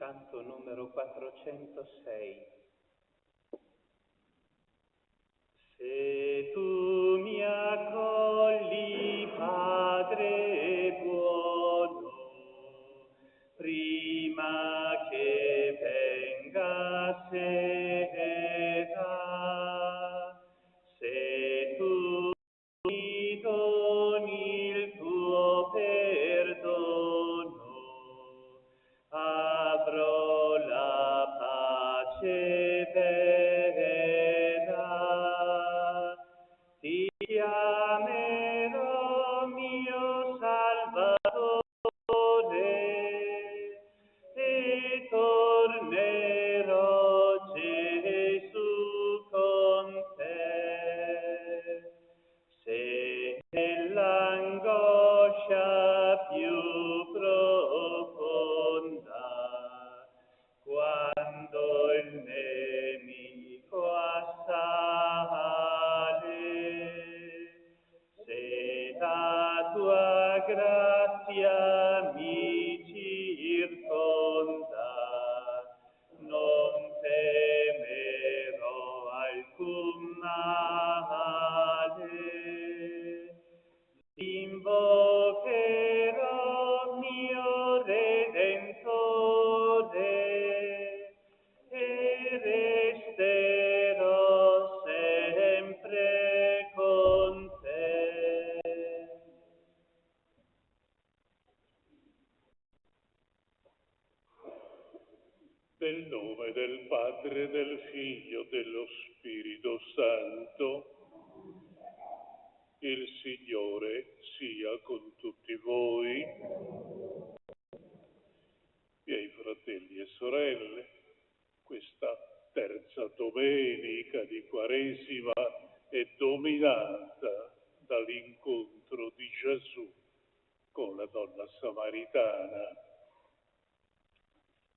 canto numero 406. Se tu mi accogli, Padre buono, prima che venga sera, se tu mi doni il tuo perdono, avrò la pace vera. Ti chiamerò mio Salvatore e tornerò, Gesù, con te. Se nell'angoscia più profonda, quando il nemico assale, se la tua grazia mi circonda, non temerò alcun male. Invocherò mio Redentore e resterò sempre con te. Nel nome del Padre, del Figlio, dello Spirito Santo. Il Signore sia con tutti voi. Miei fratelli e sorelle, questa terza domenica di Quaresima è dominata dall'incontro di Gesù con la donna samaritana.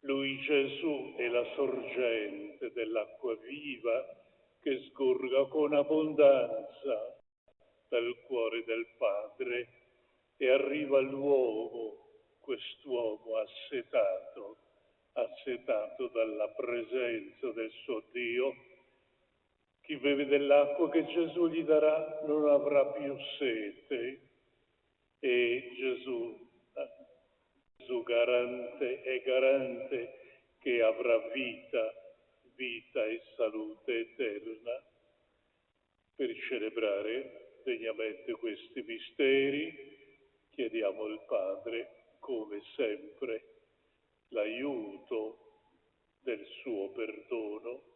Lui, Gesù, è la sorgente dell'acqua viva che sgorga con abbondanza dal cuore del Padre e arriva all'uomo, quest'uomo assetato dalla presenza del suo Dio. Chi beve dell'acqua che Gesù gli darà non avrà più sete. E Gesù è garante che avrà vita e salute eterna. Per celebrare degnamente questi misteri chiediamo al Padre, come sempre, l'aiuto del suo perdono.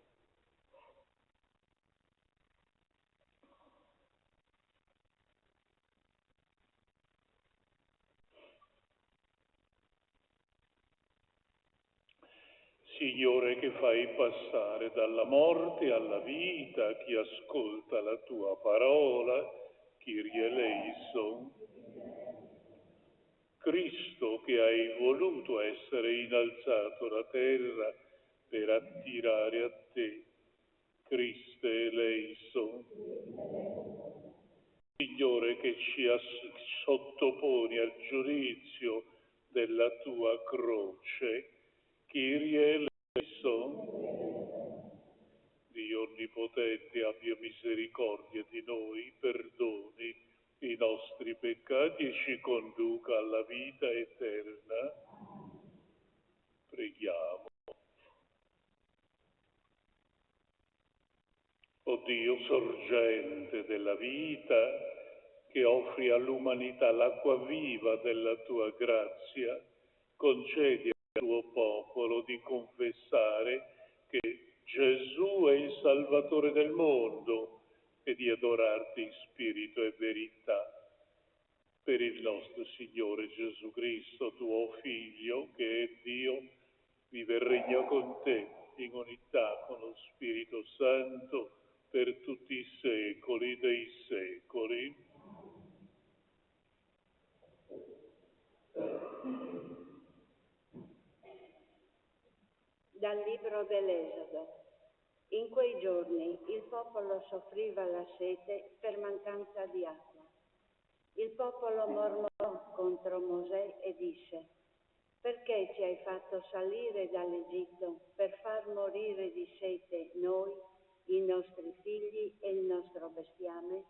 Signore, che fai passare dalla morte alla vita chi ascolta la tua parola, Kyrie eleison. Cristo, che hai voluto essere innalzato da terra per attirare a te, Christe eleison. Signore, che ci sottoponi al giudizio della tua croce, Kyrie eleison. Dio Onnipotente, abbia misericordia di noi, perdoni i nostri peccati e ci conduca alla vita eterna. Preghiamo. O Dio, sorgente della vita, che offri all'umanità l'acqua viva della tua grazia, concedi al tuo popolo di confessare che Gesù è il Salvatore del mondo e di adorarti in spirito e verità. Per il nostro Signore Gesù Cristo, tuo Figlio, che è Dio, vive e regna con te in unità con lo Spirito Santo per tutti i secoli dei secoli. Dal libro dell'Esodo. In quei giorni il popolo soffriva la sete per mancanza di acqua. Il popolo mormorò contro Mosè e disse: Perché ci hai fatto salire dall'Egitto per far morire di sete noi, i nostri figli e il nostro bestiame?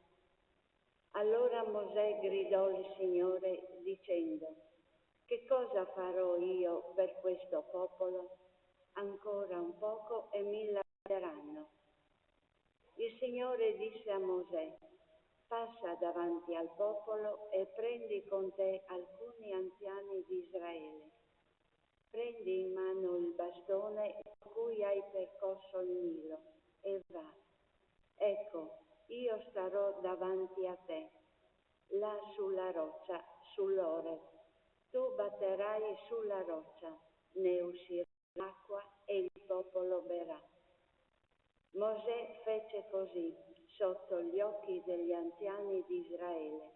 Allora Mosè gridò il Signore dicendo: che cosa farò io per questo popolo? Ancora un poco e mi lasceranno. Il Signore disse a Mosè: passa davanti al popolo e prendi con te alcuni anziani di Israele. Prendi in mano il bastone con cui hai percorso il Nilo e va. Ecco, io starò davanti a te, là sulla roccia, sull'Oreb. Tu batterai sulla roccia, ne uscirà l'acqua e il popolo berrà. Mosè fece così sotto gli occhi degli anziani di Israele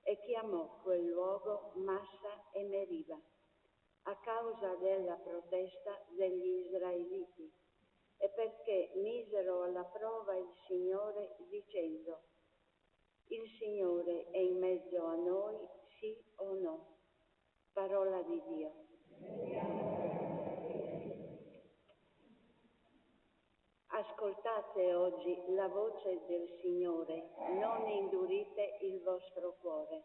e chiamò quel luogo Massa e Meriba, a causa della protesta degli israeliti e perché misero alla prova il Signore dicendo: il Signore è in mezzo a noi, sì o no? Parola di Dio. Ascoltate oggi la voce del Signore, non indurite il vostro cuore.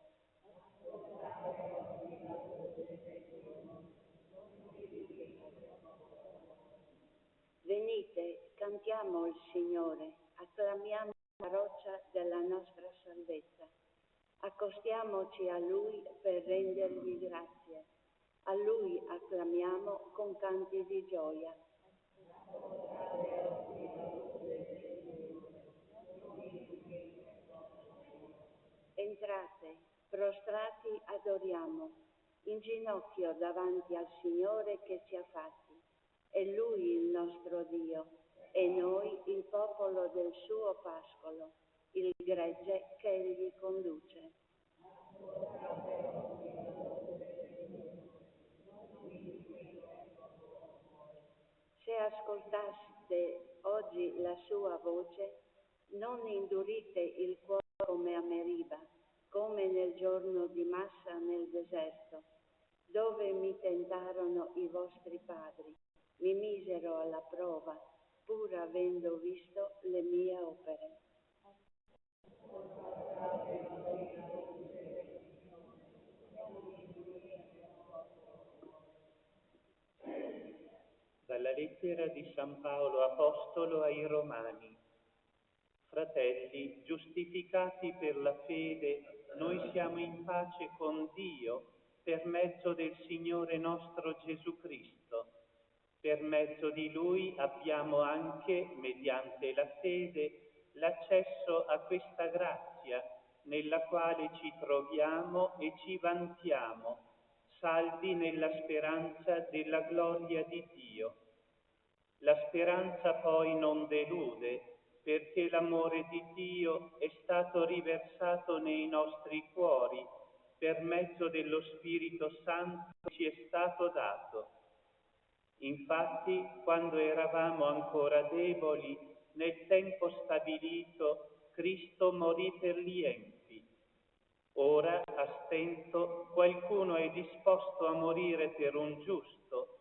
Venite, cantiamo il Signore, acclamiamo la roccia della nostra salvezza. Accostiamoci a Lui per rendergli grazie. A Lui acclamiamo con canti di gioia. Entrate, prostrati adoriamo, in ginocchio davanti al Signore che ci ha fatti. È Lui il nostro Dio, e noi il popolo del suo pascolo, il gregge che Egli conduce. Se ascoltaste oggi la sua voce, non indurite il cuore come a Meriba, come nel giorno di Massa nel deserto, dove mi tentarono i vostri padri, mi misero alla prova, pur avendo visto le mie opere. Dalla lettera di San Paolo Apostolo ai Romani. Fratelli, giustificati per la fede, noi siamo in pace con Dio per mezzo del Signore nostro Gesù Cristo. Per mezzo di Lui abbiamo anche, mediante la fede, l'accesso a questa grazia nella quale ci troviamo e ci vantiamo, saldi nella speranza della gloria di Dio. La speranza poi non delude, perché l'amore di Dio è stato riversato nei nostri cuori per mezzo dello Spirito Santo che ci è stato dato. Infatti, quando eravamo ancora deboli, nel tempo stabilito, Cristo morì per gli empi. Ora, a stento, qualcuno è disposto a morire per un giusto.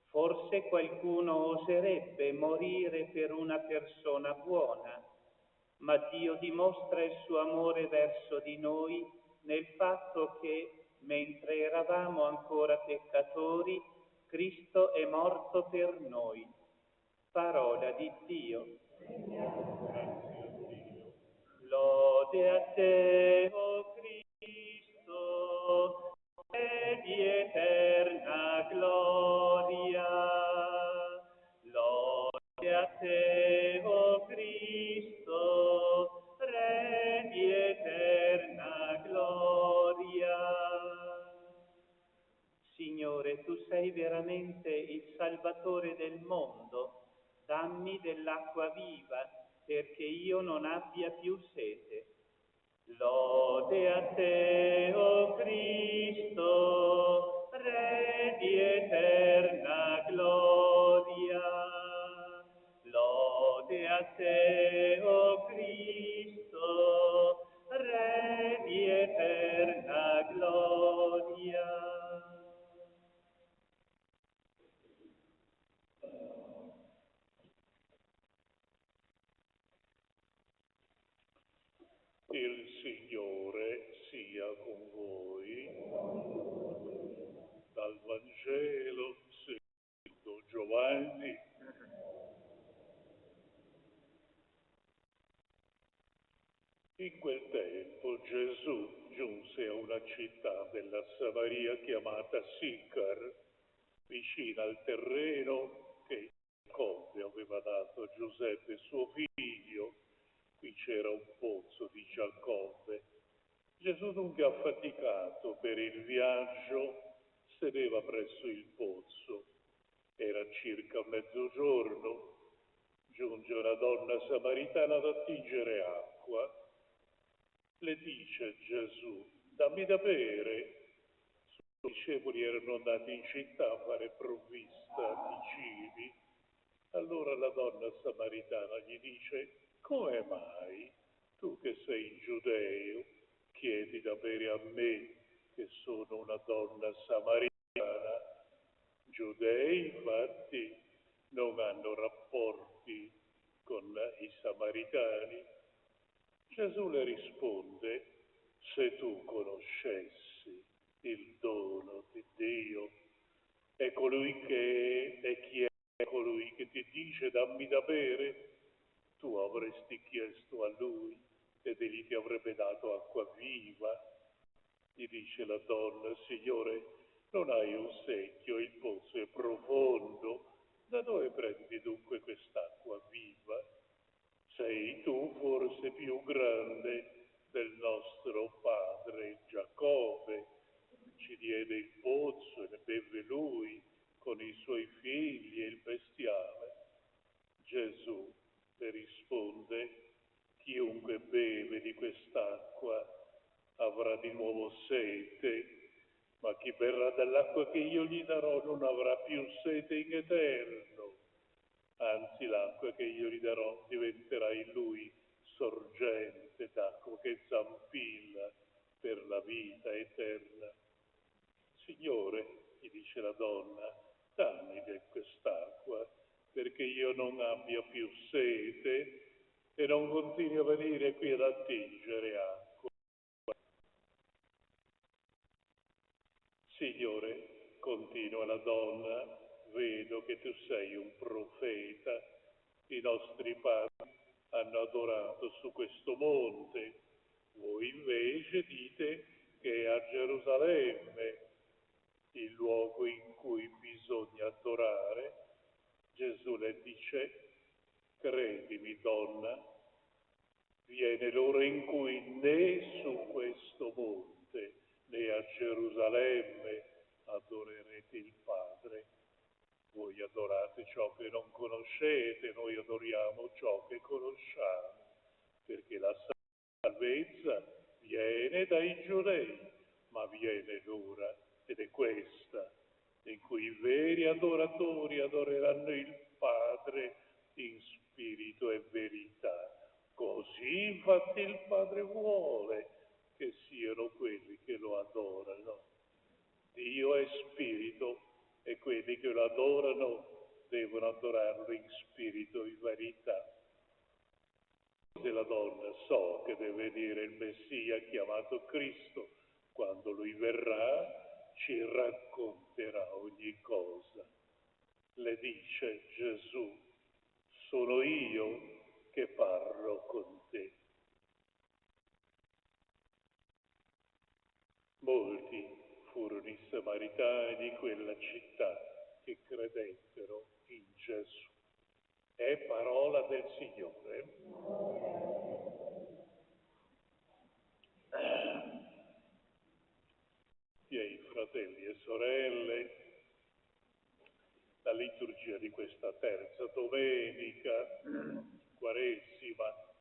Forse qualcuno oserebbe morire per una persona buona, ma Dio dimostra il suo amore verso di noi nel fatto che, mentre eravamo ancora peccatori, Cristo è morto per noi. Parola di Dio. Lode a te, o Cristo, e di eterna gloria. Lode a te, o Cristo, Re di eterna gloria. Signore, tu sei veramente il Salvatore del mondo, dammi dell'acqua viva, perché io non abbia più sete. Lode a te, o Cristo, Re di eterna gloria. Lode a te, o Cristo, Re di eterna gloria. Il Signore sia con voi. Dal Vangelo secondo Giovanni. In quel tempo Gesù giunse a una città della Samaria chiamata Sicar, vicina al terreno che Giacobbe aveva dato a Giuseppe suo figlio. Qui c'era un pozzo di Giacobbe. Gesù, dunque affaticato per il viaggio, sedeva presso il pozzo. Era circa mezzogiorno. Giunge una donna samaritana ad attingere acqua. Le dice Gesù: dammi da bere. I suoi discepoli erano andati in città a fare provvista di cibi. Allora la donna samaritana gli dice: come mai tu che sei giudeo chiedi da bere a me che sono una donna samaritana? Giudei infatti non hanno rapporti con i samaritani. Gesù le risponde: se tu conoscessi il dono di Dio e chi è colui che ti dice dammi da bere, tu avresti chiesto a lui ed egli ti avrebbe dato acqua viva. Gli dice la donna: Signore, non hai un secchio, il pozzo è profondo, da dove prendi dunque quest'acqua viva? Sei tu forse più grande del nostro padre Giacobbe, ci diede il pozzo e ne beve lui con i suoi figli e il bestiame. Gesù le risponde: chiunque beve di quest'acqua avrà di nuovo sete, ma chi berrà dell'acqua che io gli darò non avrà più sete in eterno. Anzi, l'acqua che io gli darò diventerà in lui sorgente d'acqua che zampilla per la vita eterna. Signore, gli dice la donna, dammi di quest'acqua perché io non abbia più sete e non continui a venire qui ad attingere acqua. Signore, continua la donna, vedo che tu sei un profeta. I nostri padri hanno adorato su questo monte, voi invece dite che è a Gerusalemme il luogo in cui bisogna adorare. Gesù le dice: credimi, donna, viene l'ora in cui né su questo monte né a Gerusalemme adorerete il Padre. Voi adorate ciò che non conoscete, noi adoriamo ciò che conosciamo, perché la salvezza viene dai giudei, ma viene l'ora, ed è questa, in cui i veri adoratori adoreranno il Padre in spirito e verità. Così infatti il Padre vuole che siano quelli che lo adorano. Dio è spirito e quelli che lo adorano devono adorarlo in spirito e in verità. Se la donna so che deve venire il Messia chiamato Cristo, quando lui verrà ci racconterà ogni cosa. Le dice Gesù: sono io che parlo con te. Molti furono i samaritani di quella città che credettero in Gesù. È parola del Signore. Miei fratelli e sorelle, la liturgia di questa terza domenica, Quaresima,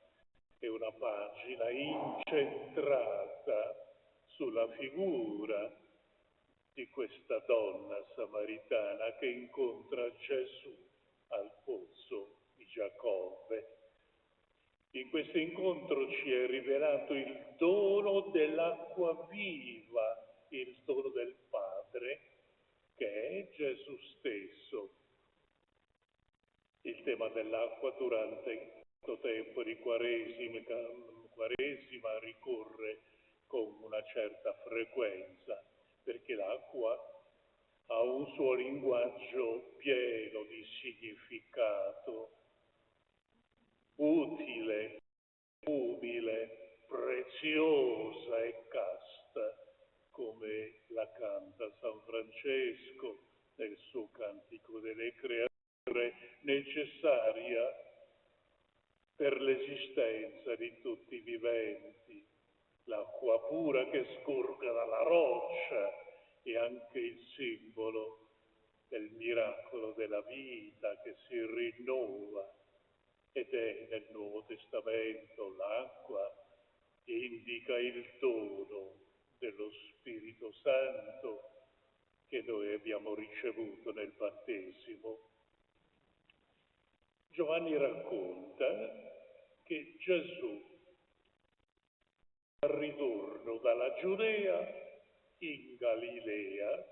è una pagina incentrata sulla figura di questa donna samaritana che incontra Gesù al pozzo di Giacobbe. In questo incontro ci è rivelato il dono dell'acqua viva, il dono del Padre, che è Gesù stesso. Il tema dell'acqua durante questo tempo di Quaresima Quaresima ricorre con una certa frequenza, perché l'acqua ha un suo linguaggio pieno di significato, utile, umile, preziosa e casta, come la canta San Francesco nel suo Cantico delle Creature, necessaria per l'esistenza di tutti i viventi. L'acqua pura che scorga dalla roccia è anche il simbolo del miracolo della vita che si rinnova, ed è nel Nuovo Testamento l'acqua che indica il dono dello Spirito Santo che noi abbiamo ricevuto nel battesimo. Giovanni racconta che Gesù, al ritorno dalla Giudea in Galilea,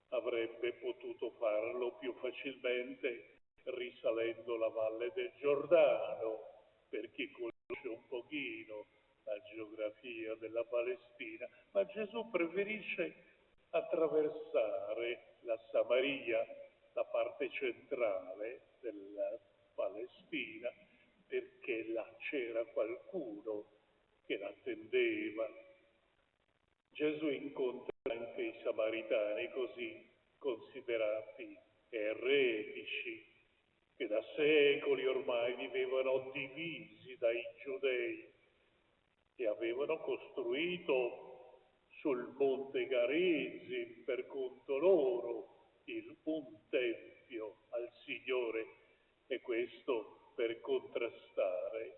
avrebbe potuto farlo più facilmente risalendo la valle del Giordano, per chi conosce un pochino la geografia della Palestina, ma Gesù preferisce attraversare la Samaria, la parte centrale della Palestina, perché là c'era qualcuno che l'attendeva. Gesù incontra anche i samaritani, così considerati eretici, che da secoli ormai vivevano divisi dai giudei e avevano costruito sul monte Garizim per conto loro un tempio al Signore, e questo per contrastare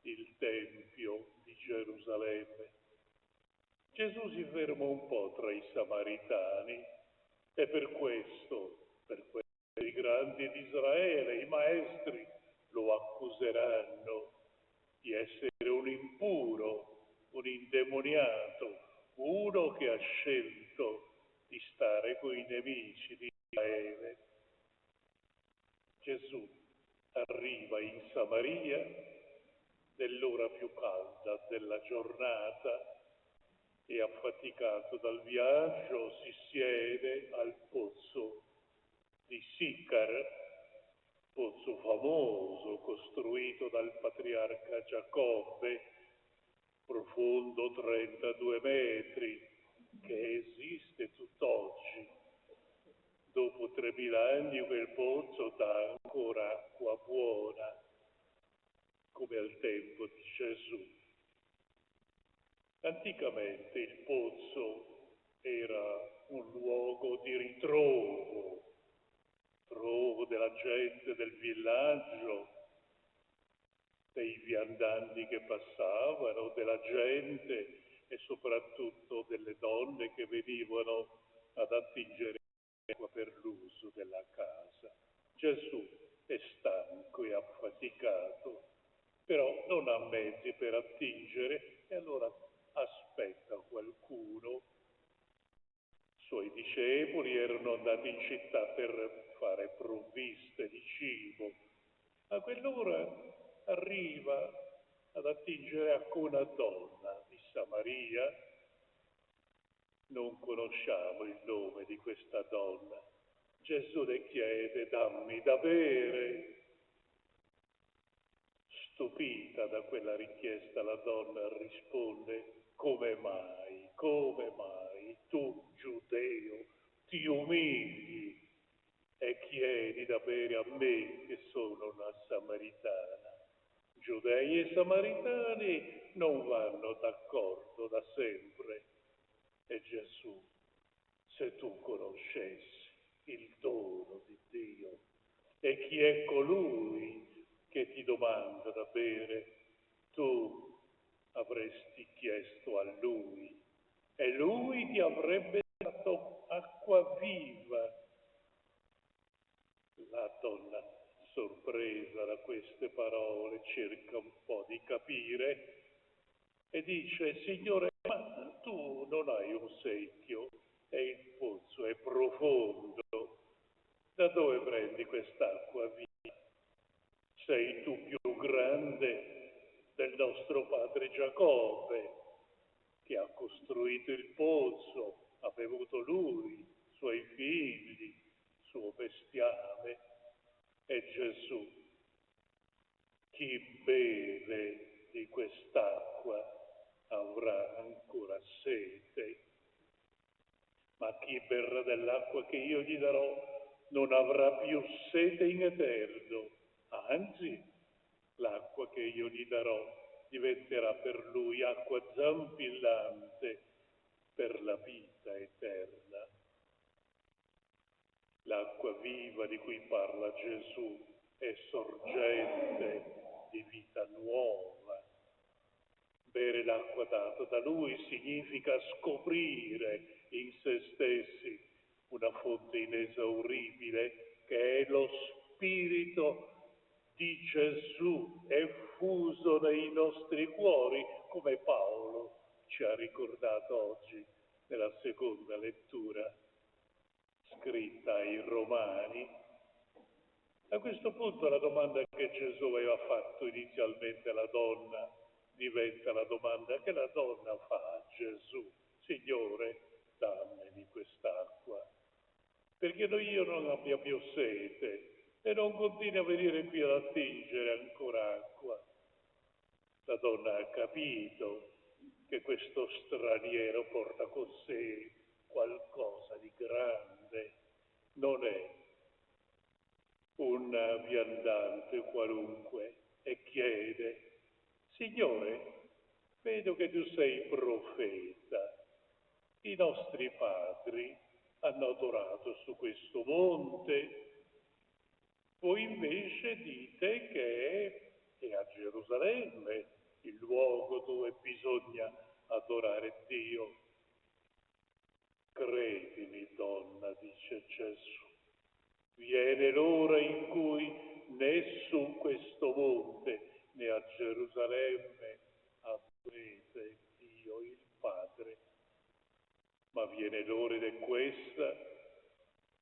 il tempio di Gerusalemme. Gesù si ferma un po' tra i samaritani e per questo i grandi di Israele, i maestri, lo accuseranno di essere un impuro, un indemoniato, uno che ha scelto di stare con i nemici di Israele. Gesù arriva in Samaria nell'ora più calda della giornata e, affaticato dal viaggio, si siede al pozzo di Sicar, pozzo famoso costruito dal patriarca Giacobbe, profondo 32 metri, che esiste tutt'oggi. Dopo 3000 anni quel pozzo dà ancora acqua buona, come al tempo di Gesù. Anticamente il pozzo era un luogo di ritrovo della gente del villaggio, dei viandanti che passavano, della gente e soprattutto delle donne che venivano ad attingere acqua per l'uso della casa. Gesù è stanco e affaticato, però non ha mezzi per attingere e allora aspetta qualcuno. I suoi discepoli erano andati in città per fare provviste di cibo. A quell'ora arriva ad attingere acqua una donna di Samaria. Non conosciamo il nome di questa donna. Gesù le chiede: dammi da bere. Stupita da quella richiesta, la donna risponde: come mai, tu giudeo ti umili e chiedi da bere a me che sono una samaritana? Giudei e samaritani non vanno d'accordo da sempre. E Gesù: se tu conoscessi il dono di Dio e chi è colui che ti domanda da bere, tu avresti chiesto a lui e lui ti avrebbe dato acqua viva. La donna, sorpresa da queste parole, cerca un po' di capire e dice: Signore, ma tu non hai un secchio e il pozzo è profondo, da dove prendi quest'acqua viva? Sei tu più grande del nostro padre Giacobbe, che ha costruito il pozzo, ha bevuto lui, suoi figli, suo bestiame, e Gesù. Chi beve di quest'acqua avrà ancora sete, ma chi berrà dell'acqua che io gli darò non avrà più sete in eterno, anzi, l'acqua che io gli darò diventerà per lui acqua zampillante per la vita eterna. L'acqua viva di cui parla Gesù è sorgente di vita nuova. Bere l'acqua data da Lui significa scoprire in se stessi una fonte inesauribile che è lo Spirito di Gesù effuso nei nostri cuori, come Paolo ci ha ricordato oggi nella seconda lettura scritta ai Romani. A questo punto la domanda che Gesù aveva fatto inizialmente alla donna diventa la domanda che la donna fa a Gesù: Signore, dammi di quest'acqua, perché io non abbia più sete e non continui a venire qui ad attingere ancora acqua. La donna ha capito che questo straniero porta con sé qualcosa di grande, non è un viandante qualunque, e chiede: Signore, vedo che tu sei profeta. I nostri padri hanno adorato su questo monte, voi invece dite che è a Gerusalemme il luogo dove bisogna adorare Dio. Credimi, donna, dice Gesù, viene l'ora in cui né su questo monte né a Gerusalemme adorerete Dio il Padre, ma viene l'ora ed è questa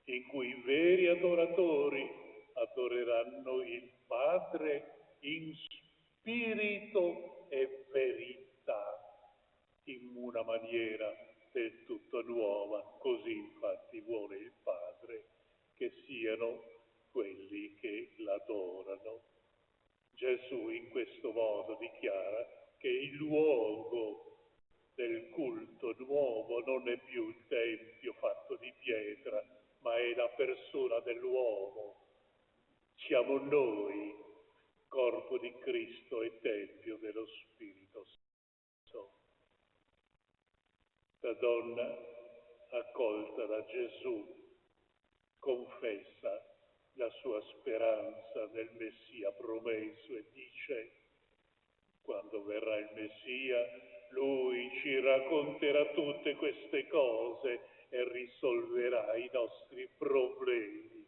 in cui i veri adoratori adoreranno il Padre in spirito e verità, in una maniera del tutto nuova. Così infatti vuole il Padre che siano quelli che l'adorano. Gesù in questo modo dichiara che il luogo del culto nuovo non è più il tempio fatto di pietra, ma è la persona dell'uomo. Siamo noi, corpo di Cristo e tempio dello Spirito Santo. La donna, accolta da Gesù, confessa la sua speranza nel Messia promesso e dice: quando verrà il Messia, Lui ci racconterà tutte queste cose e risolverà i nostri problemi.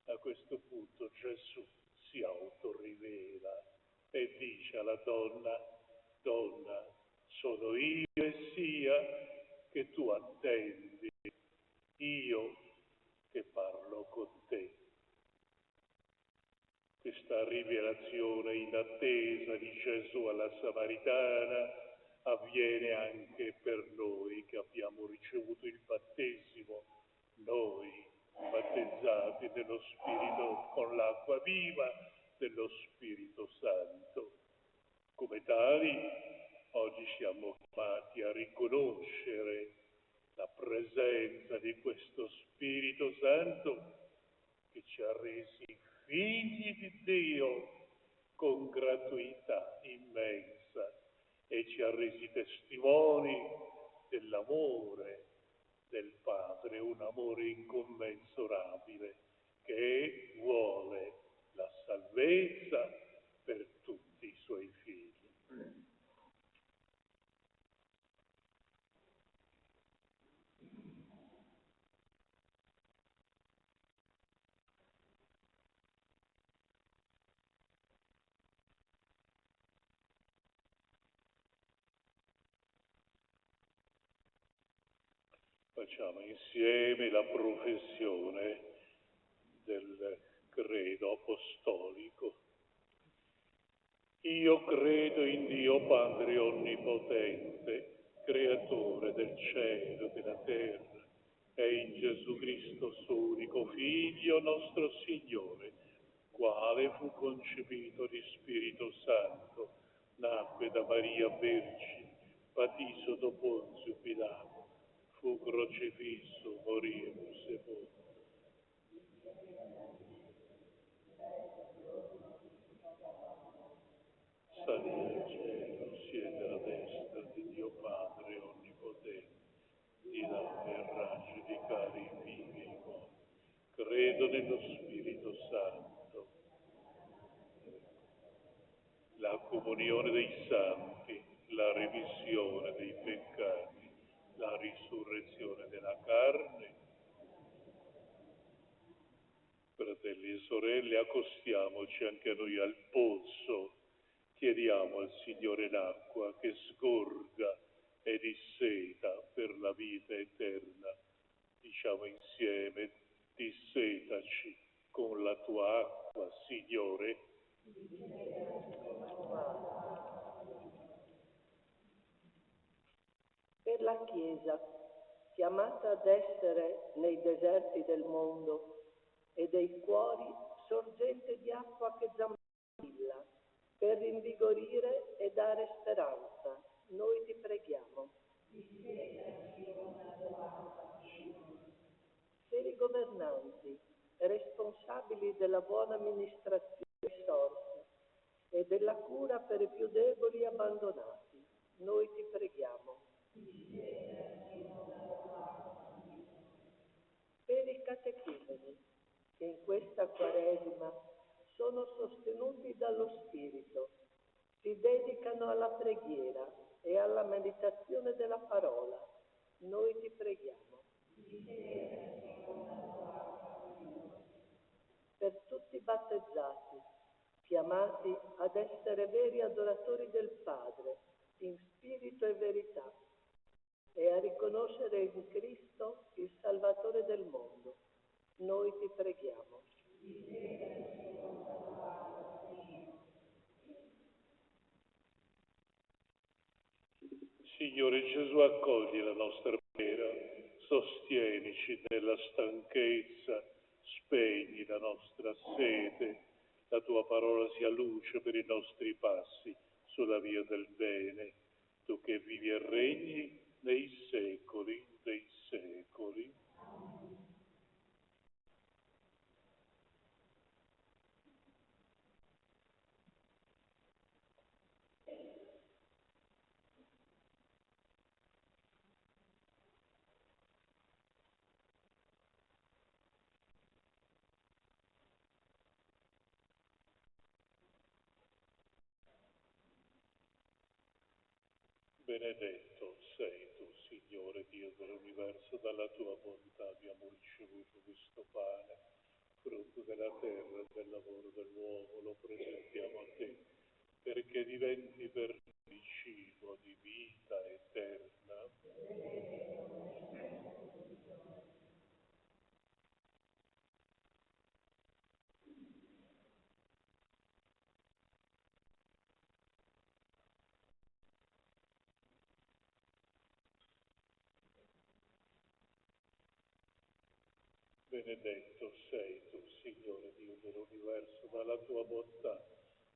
A questo punto Gesù si autorivela e dice alla donna: donna, sono io Messia che tu attendi, io che parlo con te. Questa rivelazione inattesa di Gesù alla Samaritana avviene anche per noi che abbiamo ricevuto il battesimo, noi battezzati nello Spirito con l'acqua viva dello Spirito Santo. Come tali, oggi siamo chiamati a riconoscere la presenza di questo Spirito Santo che ci ha resi figli di Dio con gratuità immensa e ci ha resi testimoni dell'amore del Padre, un amore incommensurabile che vuole la salvezza per tutti i suoi figli. Facciamo insieme la professione del credo apostolico. Io credo in Dio Padre Onnipotente, Creatore del cielo e della terra, e in Gesù Cristo, suo unico Figlio, nostro Signore, quale fu concepito di Spirito Santo, nacque da Maria Vergine, patì sotto Ponzio Pilato, fu crocifisso, morì e fu sepolto. Salì al cielo, siede alla destra di Dio Padre Onnipotente, di là verrà a giudicare i vivi e i morti. Credo nello Spirito Santo, la comunione dei santi, la remissione dei peccati, la risurrezione della carne. Fratelli e sorelle, accostiamoci anche noi al pozzo. Chiediamo al Signore l'acqua che sgorga e disseta per la vita eterna. Diciamo insieme, dissetaci con la tua acqua, Signore. Per la Chiesa, chiamata ad essere nei deserti del mondo e dei cuori sorgente di acqua che zampilla, per rinvigorire e dare speranza, noi ti preghiamo. Per i governanti, responsabili della buona amministrazione delle risorse e della cura per i più deboli e abbandonati, noi ti preghiamo. Per i catechumeni, che in questa Quaresima sono sostenuti dallo Spirito, si dedicano alla preghiera e alla meditazione della parola, noi ti preghiamo. Per tutti i battezzati, chiamati ad essere veri adoratori del Padre, in spirito e verità, e a riconoscere in Cristo il Salvatore del mondo, noi ti preghiamo. Signore Gesù, accogli la nostra preghiera, sostienici nella stanchezza, spegni la nostra sete, la tua parola sia luce per i nostri passi sulla via del bene, tu che vivi e regni nei secoli dei secoli. Benedetto sei tu, Signore Dio dell'universo, dalla tua bontà abbiamo ricevuto questo pane, frutto della terra e del lavoro dell'uomo, lo presentiamo a te, perché diventi per noi cibo di vita eterna. Benedetto sei tu, Signore Dio dell'universo, dalla tua bontà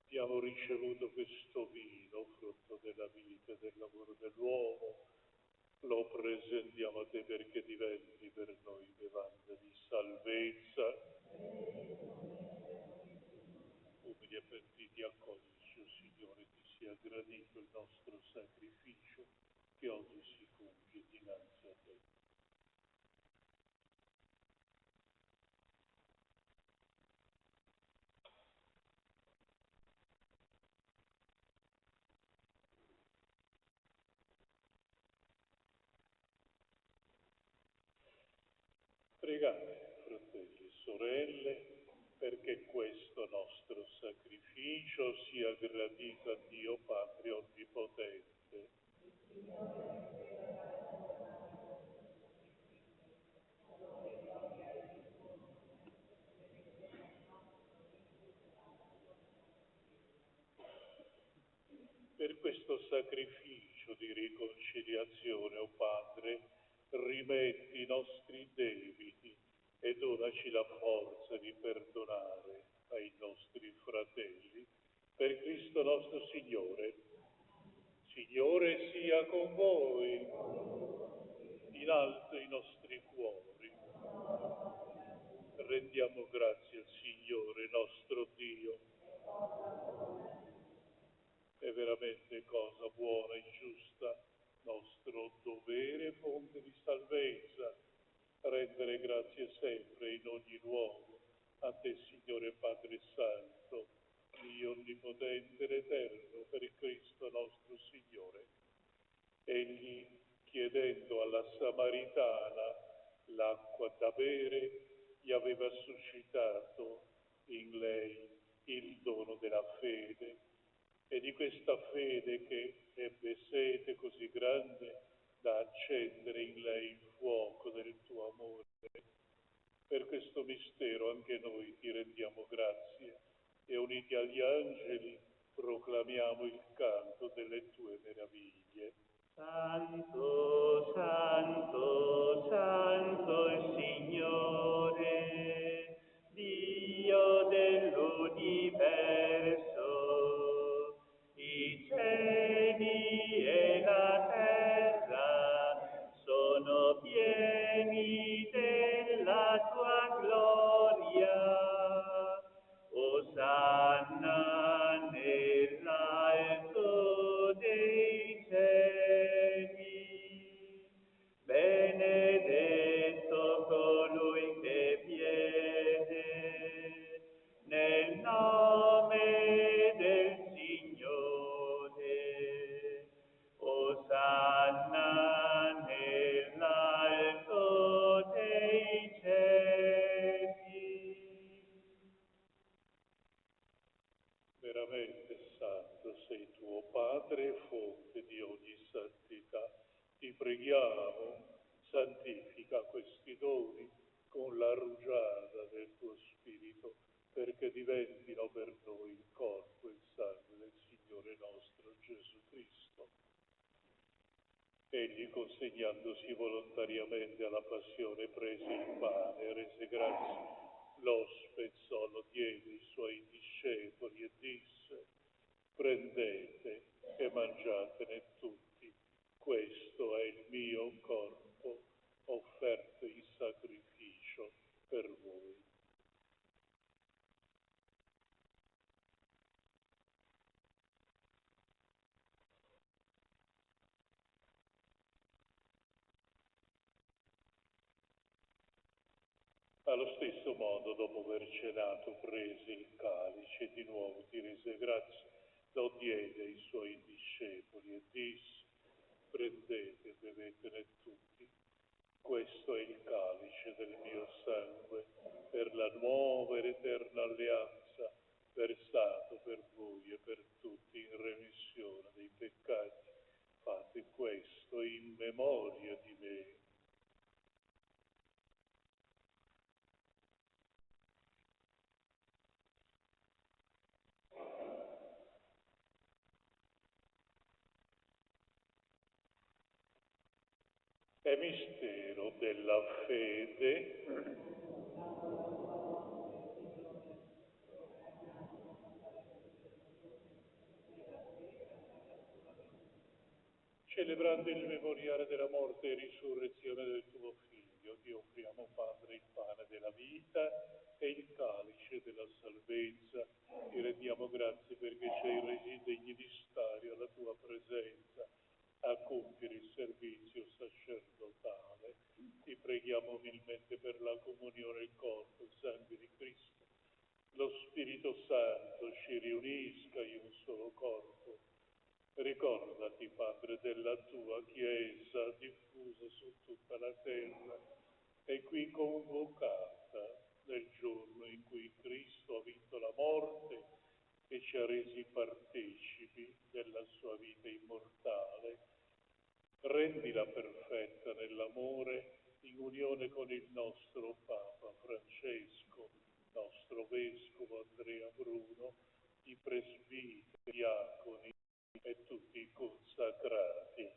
abbiamo ricevuto questo vino, frutto della vita e del lavoro dell'uomo, lo presentiamo a te perché diventi per noi bevanda di salvezza. Umili e pentiti, accoglici, o Signore, ti sia gradito il nostro sacrificio che oggi si compie dinanzi a te. Pregate, fratelli e sorelle, perché questo nostro sacrificio sia gradito a Dio Padre Onnipotente. questo sacrificio di riconciliazione, o Padre, rimetti i nostri debiti e donaci la forza di perdonare ai nostri fratelli. Per Cristo nostro Signore. Signore sia con voi, in alto i nostri cuori. Rendiamo grazie al Signore nostro Dio. È veramente cosa buona e giusta, nostro dovere e fonte di salvezza, rendere grazie sempre in ogni luogo a te, Signore Padre Santo, Dio onnipotente ed eterno, per Cristo nostro Signore. Egli, chiedendo alla Samaritana l'acqua da bere, gli aveva suscitato in lei il dono della fede, e di questa fede che ebbe sete così grande da accendere in lei il fuoco del tuo amore. Per questo mistero anche noi ti rendiamo grazie e uniti agli angeli proclamiamo il canto delle tue meraviglie. Santo, santo, santo il Signore, Dio dell'universo, i cieli e la terra sono pieni della tua gloria. Osanna nell'alto dei cieli. Benedetto colui che viene nel nome del Signore. Osanna nell'alto dei cieli. Veramente santo sei tuo Padre, fonte di ogni santità. Ti preghiamo, santifica questi doni con la rugiada del tuo Spirito, perché diventino per noi il corpo e il sangue del Signore nostro Gesù Cristo. Egli, consegnandosi volontariamente alla passione, prese il pane e rese grazie, lo spezzò, lo diede ai suoi discepoli e disse: prendete e mangiatene tutti, questo è il mio corpo offerto in sacrificio per voi. Allo stesso modo, dopo aver cenato, prese il calice e di nuovo ti rese grazie, lo diede ai suoi discepoli e disse: prendete e bevetene tutti, questo è il calice del mio sangue, per la nuova ed eterna alleanza, versato per voi e per tutti in remissione dei peccati. Fate questo in memoria di me. È mistero della fede. Celebrando il memoriale della morte e risurrezione del tuo Figlio, ti offriamo, Padre, il pane della vita e il calice della salvezza. Ti rendiamo grazie perché ci hai resi degni di stare alla tua presenza a compiere il servizio sacerdotale. Ti preghiamo umilmente per la comunione, il corpo e il sangue di Cristo. Lo Spirito Santo ci riunisca in un solo corpo. Ricordati, Padre, della tua Chiesa diffusa su tutta la terra e qui convocata nel giorno in cui Cristo ha vinto la morte e ci ha resi partecipi della sua vita immortale. Rendila perfetta nell'amore, in unione con il nostro Papa Francesco, nostro Vescovo Andrea Bruno, i presbiteri, diaconi, e tutti i consacrati.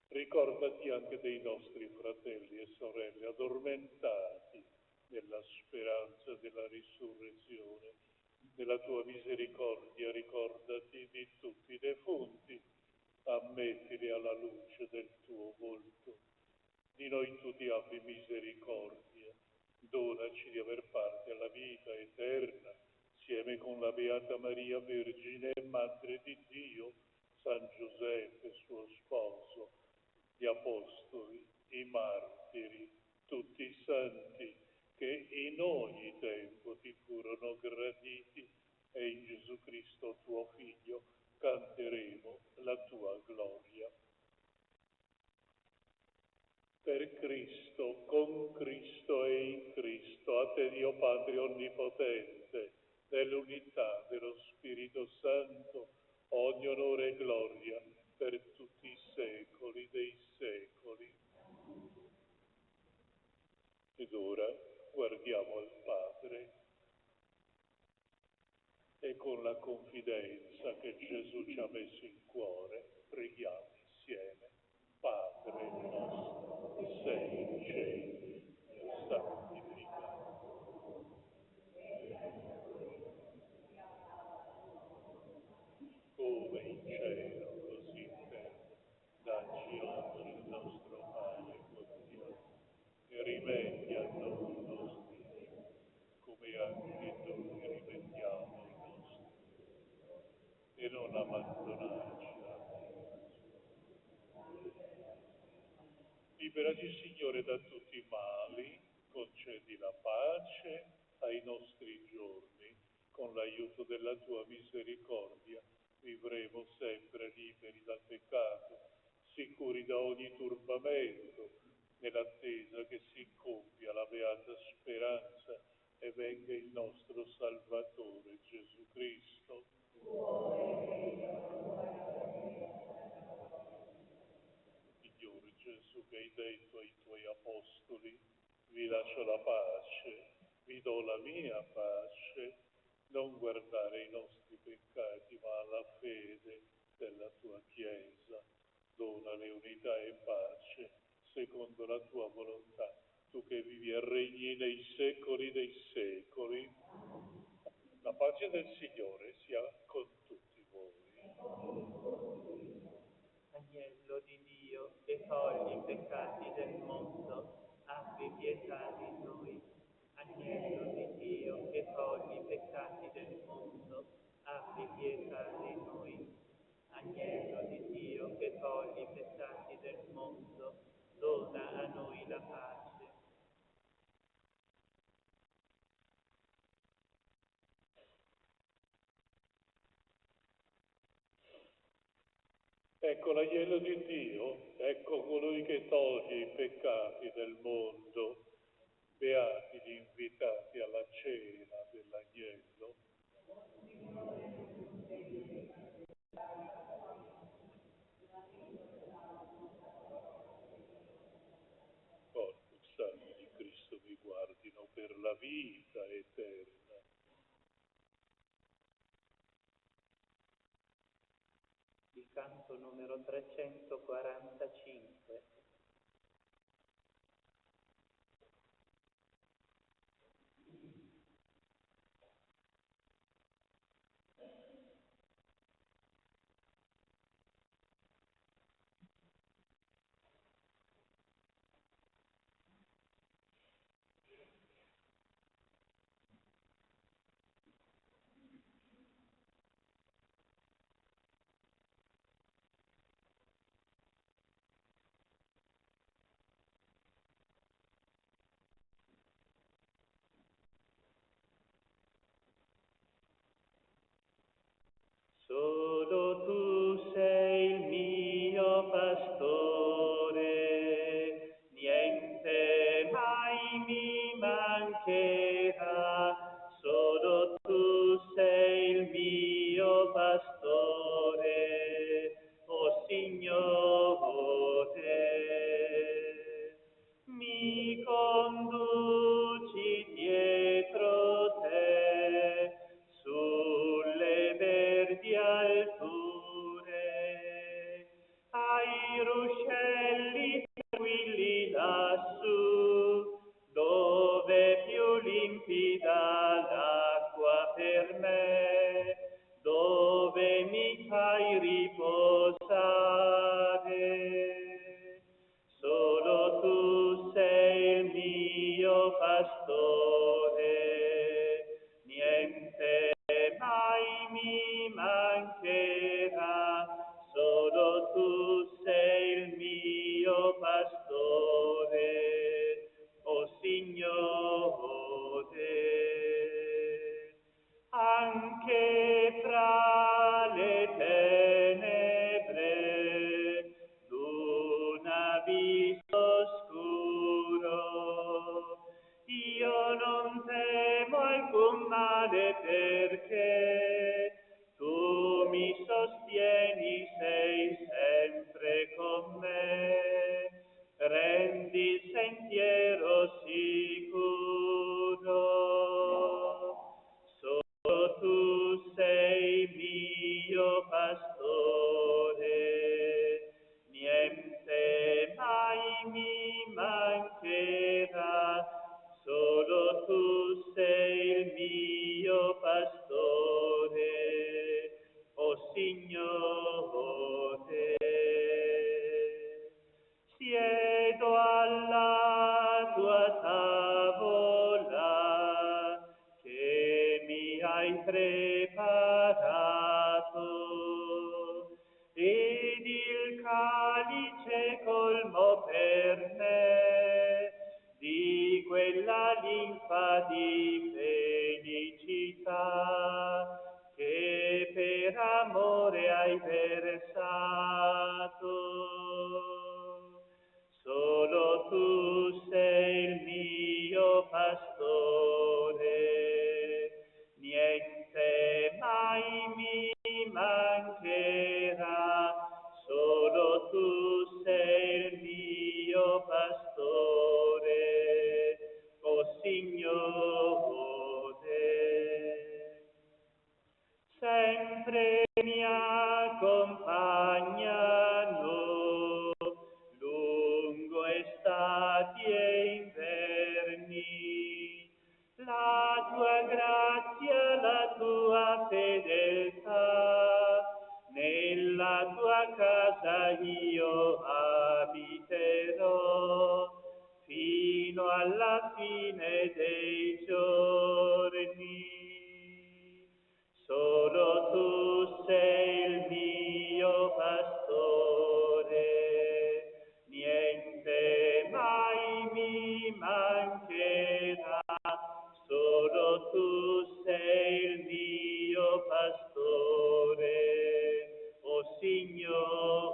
Ricordati anche dei nostri fratelli e sorelle addormentati nella speranza della risurrezione. Nella tua misericordia ricordati di tutti i defunti, ammettili alla luce del tuo volto. Di noi tutti abbi misericordia, donaci di aver parte alla vita eterna, insieme con la Beata Maria Vergine e Madre di Dio, San Giuseppe suo sposo, gli Apostoli, i martiri, tutti i santi che in ogni tempo ti furono graditi, e in Gesù Cristo tuo Figlio canteremo la tua gloria. Per Cristo, con Cristo e in Cristo, a te Dio Padre Onnipotente, nell'unità dello Spirito Santo, ogni onore e gloria per tutti i secoli dei secoli. Ed ora guardiamo al Padre e con la confidenza che Gesù ci ha messo in cuore, preghiamo insieme. Padre nostro, che sei in cielo, santificato. Come in cielo, così in terra. Dacci oggi il nostro pane quotidiano e rimetti a noi i nostri debiti, come anche noi rimettiamo ai nostri debiti. E non abbandonarci alla Liberaci, Signore, da tutti i mali, concedi la pace ai nostri giorni. Con l'aiuto della tua misericordia vivremo sempre liberi dal peccato, sicuri da ogni turbamento, nell'attesa che si compia la beata speranza e venga il nostro Salvatore Gesù Cristo. Signore Gesù, che hai detto ai tuoi apostoli, vi lascio la pace, vi do la mia pace, non guardare i nostri peccati, ma alla fede della tua Chiesa. Donale unità e pace, secondo la tua volontà, tu che vivi e regni nei secoli dei secoli. La pace del Signore sia con tutti voi. Agnello di Dio, che togli i peccati del mondo, abbi pietà di noi. Agnello di Dio, che togli i peccati del mondo, abbi pietà di noi. Agnello di Dio, che togli i peccati del mondo, dona a noi la pace. Ecco l'agnello di Dio, ecco colui che toglie i peccati del mondo. Beati gli invitati alla cena dell'agnello. Corpus Santo di Cristo vi guardino per la vita eterna. Il canto numero 345. alcun male perché tu mi sostieni, sei sempre con me, rendi il sentiero sicuro. Solo tu sei mio pastore, niente mai mi mancherà. Solo tu sei il mio pastore, o Signore. Siedo alla tua tavola che mi hai preparato ed il calice colmo per me di quella linfa di felicità che per amore hai versato. Solo tu sei il mio pastore, niente mai mi mancherà. Solo tu sei il mio pastore, o Signore. Sempre mi accompagnano lungo estati e inverni. La tua grazia, la tua fedeltà, nella tua casa io abiterò fino alla fine dei giorni. Solo tu sei il mio pastore, niente mai mi mancherà. Solo tu sei il mio pastore, o Signore.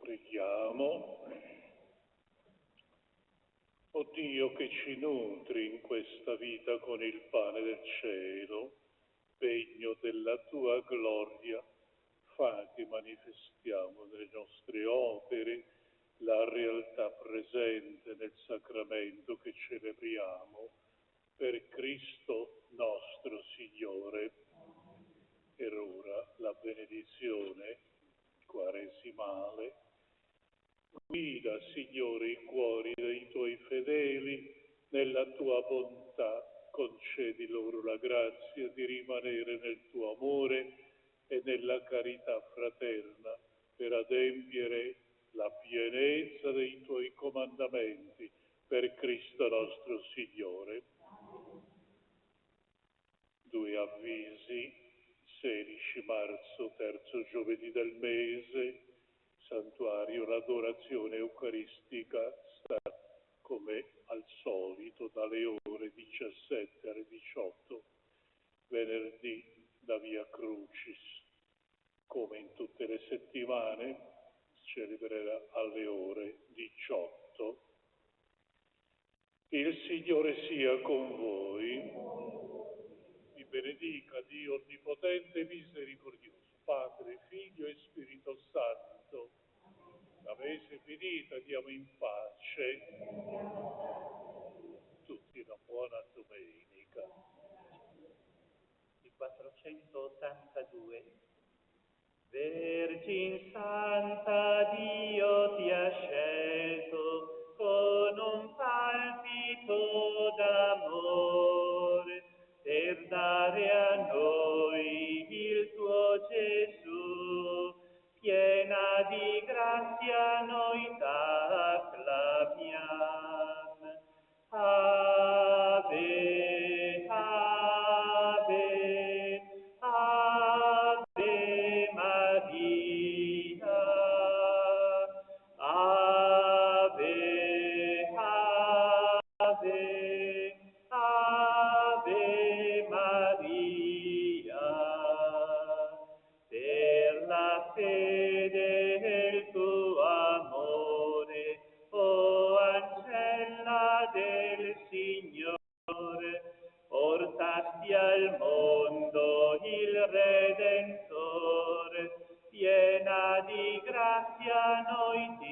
Preghiamo. O Dio che ci nutri in questa vita con il pane del cielo, pegno della tua gloria, fa che manifestiamo nelle nostre opere la realtà presente nel sacramento che celebriamo per Cristo nostro Signore. Ed ora la benedizione quaresimale. Guida, Signore, i cuori dei tuoi fedeli nella tua bontà, concedi loro la grazia di rimanere nel tuo amore e nella carità fraterna, per adempiere la pienezza dei tuoi comandamenti, per Cristo nostro Signore. Due avvisi: 16 marzo, terzo giovedì del mese, santuario, l'adorazione eucaristica sta come al solito dalle ore 17 alle 18, venerdì da Via Crucis, come in tutte le settimane, celebrerà alle ore 18. Il Signore sia con voi. Vi benedica Dio Onnipotente e Misericordioso, Padre, Figlio e Spirito Santo. La mese è finita, diamo in pace. Tutti una buona domenica. Il 482. Vergine Santa, Dio ti ha scelto con un palpito d'amore per dare a noi il tuo Gesù. Piena di grazia noi t'acclamiamo. Ave, ave, ave Maria. Ave, ave, ave Maria. Per la fede e il tuo amore, o ancella del Signore, portasti al mondo il Redentore. Piena di grazia noi ti